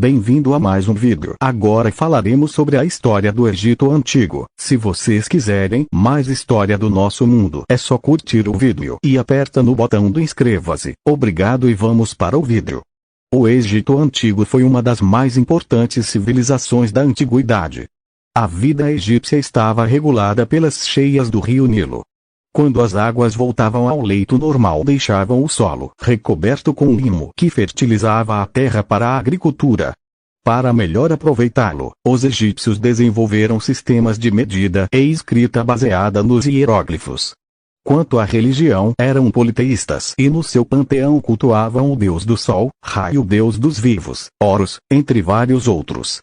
bem-vindo a mais um vídeo. Agora falaremos sobre a história do Egito Antigo. Se vocês quiserem mais história do nosso mundo, é só curtir o vídeo e aperta no botão do inscreva-se. Obrigado e vamos para o vídeo. O Egito Antigo foi uma das mais importantes civilizações da antiguidade. A vida egípcia estava regulada pelas cheias do rio Nilo. Quando as águas voltavam ao leito normal, deixavam o solo recoberto com limo que fertilizava a terra para a agricultura. Para melhor aproveitá-lo, os egípcios desenvolveram sistemas de medida e escrita baseada nos hieróglifos. Quanto à religião, eram politeístas e no seu panteão cultuavam o deus do sol, Ra e o deus dos vivos, Horus, entre vários outros.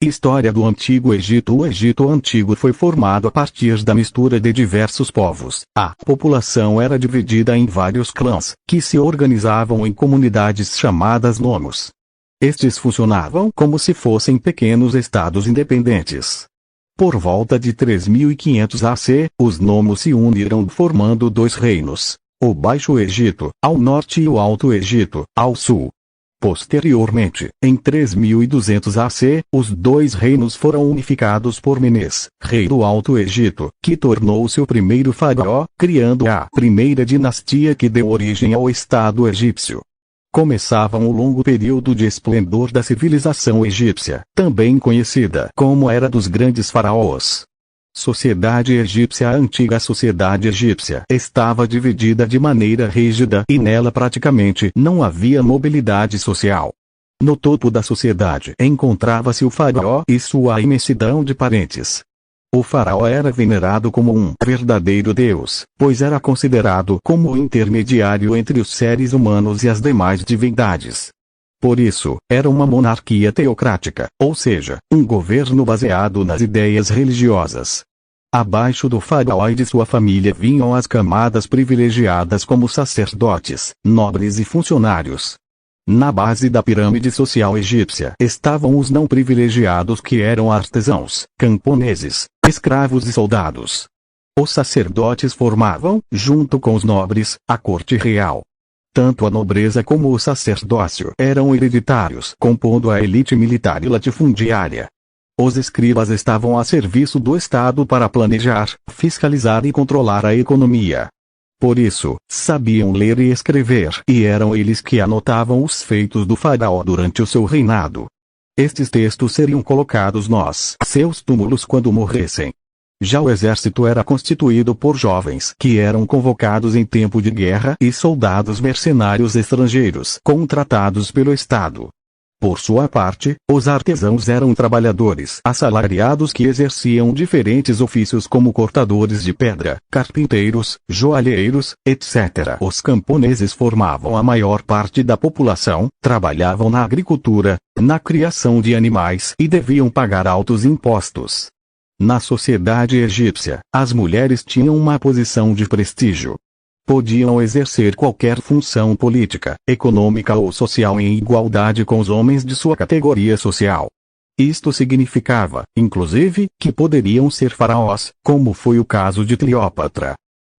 História do Antigo Egito. O Egito Antigo foi formado a partir da mistura de diversos povos. A população era dividida em vários clãs, que se organizavam em comunidades chamadas nomos. Estes funcionavam como se fossem pequenos estados independentes. Por volta de 3500 AC, os nomos se uniram formando dois reinos: o Baixo Egito, ao norte, e o Alto Egito, ao sul. Posteriormente, em 3200 AC, os dois reinos foram unificados por Menes, rei do Alto Egito, que tornou-se o primeiro faraó, criando a primeira dinastia que deu origem ao Estado egípcio. Começava um longo período de esplendor da civilização egípcia, também conhecida como Era dos Grandes Faraós. Sociedade egípcia. A antiga sociedade egípcia estava dividida de maneira rígida e nela praticamente não havia mobilidade social. No topo da sociedade encontrava-se o faraó e sua imensidão de parentes. O faraó era venerado como um verdadeiro deus, pois era considerado como o intermediário entre os seres humanos e as demais divindades. Por isso, era uma monarquia teocrática, ou seja, um governo baseado nas ideias religiosas. Abaixo do faraó e de sua família vinham as camadas privilegiadas como sacerdotes, nobres e funcionários. Na base da pirâmide social egípcia estavam os não privilegiados, que eram artesãos, camponeses, escravos e soldados. Os sacerdotes formavam, junto com os nobres, a corte real. Tanto a nobreza como o sacerdócio eram hereditários, compondo a elite militar e latifundiária. Os escribas estavam a serviço do Estado para planejar, fiscalizar e controlar a economia. Por isso, sabiam ler e escrever, e eram eles que anotavam os feitos do faraó durante o seu reinado. Estes textos seriam colocados nos seus túmulos quando morressem. Já o exército era constituído por jovens que eram convocados em tempo de guerra e soldados mercenários estrangeiros contratados pelo Estado. Por sua parte, os artesãos eram trabalhadores assalariados que exerciam diferentes ofícios como cortadores de pedra, carpinteiros, joalheiros, etc. Os camponeses formavam a maior parte da população, trabalhavam na agricultura, na criação de animais e deviam pagar altos impostos. Na sociedade egípcia, as mulheres tinham uma posição de prestígio. Podiam exercer qualquer função política, econômica ou social em igualdade com os homens de sua categoria social. Isto significava, inclusive, que poderiam ser faraós, como foi o caso de Cleópatra.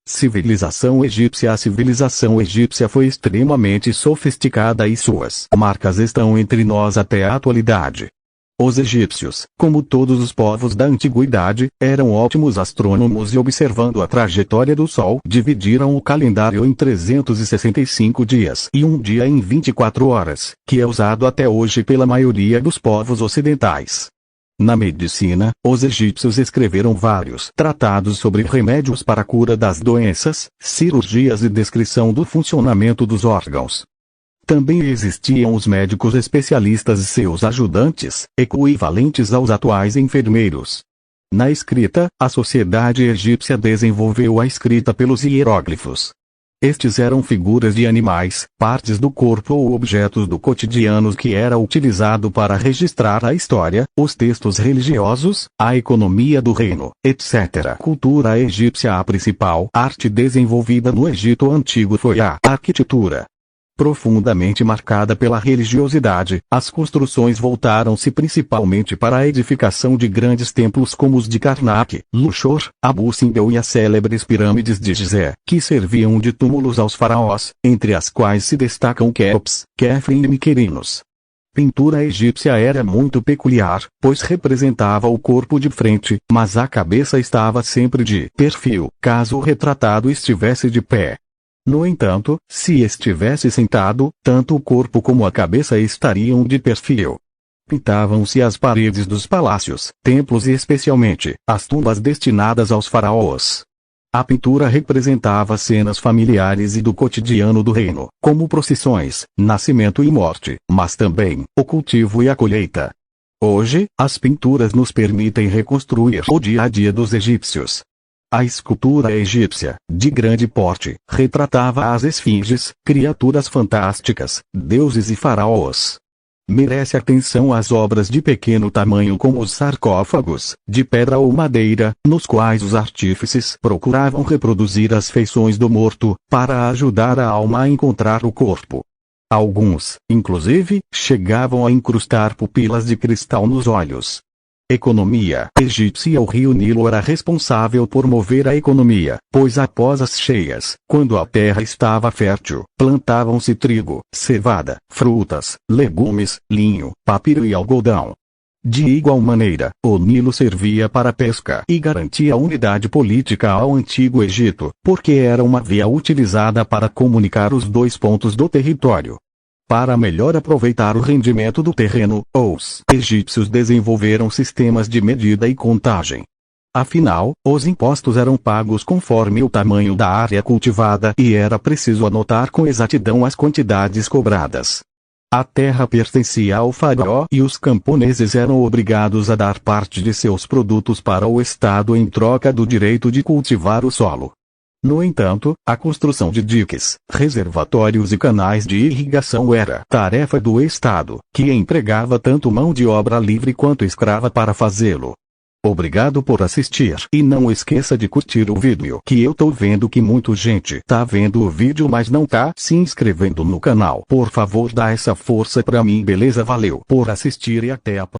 Civilização egípcia. A civilização egípcia foi extremamente sofisticada e suas marcas estão entre nós até a atualidade. Os egípcios, como todos os povos da antiguidade, eram ótimos astrônomos e, observando a trajetória do Sol, dividiram o calendário em 365 dias e um dia em 24 horas, que é usado até hoje pela maioria dos povos ocidentais. Na medicina, os egípcios escreveram vários tratados sobre remédios para a cura das doenças, cirurgias e descrição do funcionamento dos órgãos. Também existiam os médicos especialistas e seus ajudantes, equivalentes aos atuais enfermeiros. Na escrita, a sociedade egípcia desenvolveu a escrita pelos hieróglifos. Estes eram figuras de animais, partes do corpo ou objetos do cotidiano que era utilizado para registrar a história, os textos religiosos, a economia do reino, etc. Cultura egípcia. A principal arte desenvolvida no Egito Antigo foi a arquitetura. Profundamente marcada pela religiosidade, as construções voltaram-se principalmente para a edificação de grandes templos como os de Karnak, Luxor, Abu Simbel e as célebres pirâmides de Gizé, que serviam de túmulos aos faraós, entre as quais se destacam Quéops, Quefren e Miquerinos. Pintura egípcia era muito peculiar, pois representava o corpo de frente, mas a cabeça estava sempre de perfil, caso o retratado estivesse de pé. No entanto, se estivesse sentado, tanto o corpo como a cabeça estariam de perfil. Pintavam-se as paredes dos palácios, templos e especialmente, as tumbas destinadas aos faraós. A pintura representava cenas familiares e do cotidiano do reino, como procissões, nascimento e morte, mas também o cultivo e a colheita. Hoje, as pinturas nos permitem reconstruir o dia a dia dos egípcios. A escultura egípcia, de grande porte, retratava as esfinges, criaturas fantásticas, deuses e faraós. Merece atenção as obras de pequeno tamanho como os sarcófagos, de pedra ou madeira, nos quais os artífices procuravam reproduzir as feições do morto, para ajudar a alma a encontrar o corpo. Alguns, inclusive, chegavam a incrustar pupilas de cristal nos olhos. Economia egípcia. O rio Nilo era responsável por mover a economia, pois após as cheias, quando a terra estava fértil, plantavam-se trigo, cevada, frutas, legumes, linho, papiro e algodão. De igual maneira, o Nilo servia para a pesca e garantia a unidade política ao Antigo Egito, porque era uma via utilizada para comunicar os dois pontos do território. Para melhor aproveitar o rendimento do terreno, os egípcios desenvolveram sistemas de medida e contagem. Afinal, os impostos eram pagos conforme o tamanho da área cultivada e era preciso anotar com exatidão as quantidades cobradas. A terra pertencia ao faraó e os camponeses eram obrigados a dar parte de seus produtos para o Estado em troca do direito de cultivar o solo. No entanto, a construção de diques, reservatórios e canais de irrigação era tarefa do Estado, que empregava tanto mão de obra livre quanto escrava para fazê-lo. Obrigado por assistir e não esqueça de curtir o vídeo, que eu tô vendo que muita gente tá vendo o vídeo mas não tá se inscrevendo no canal. Por favor, dá essa força pra mim, beleza? Valeu por assistir e até a próxima.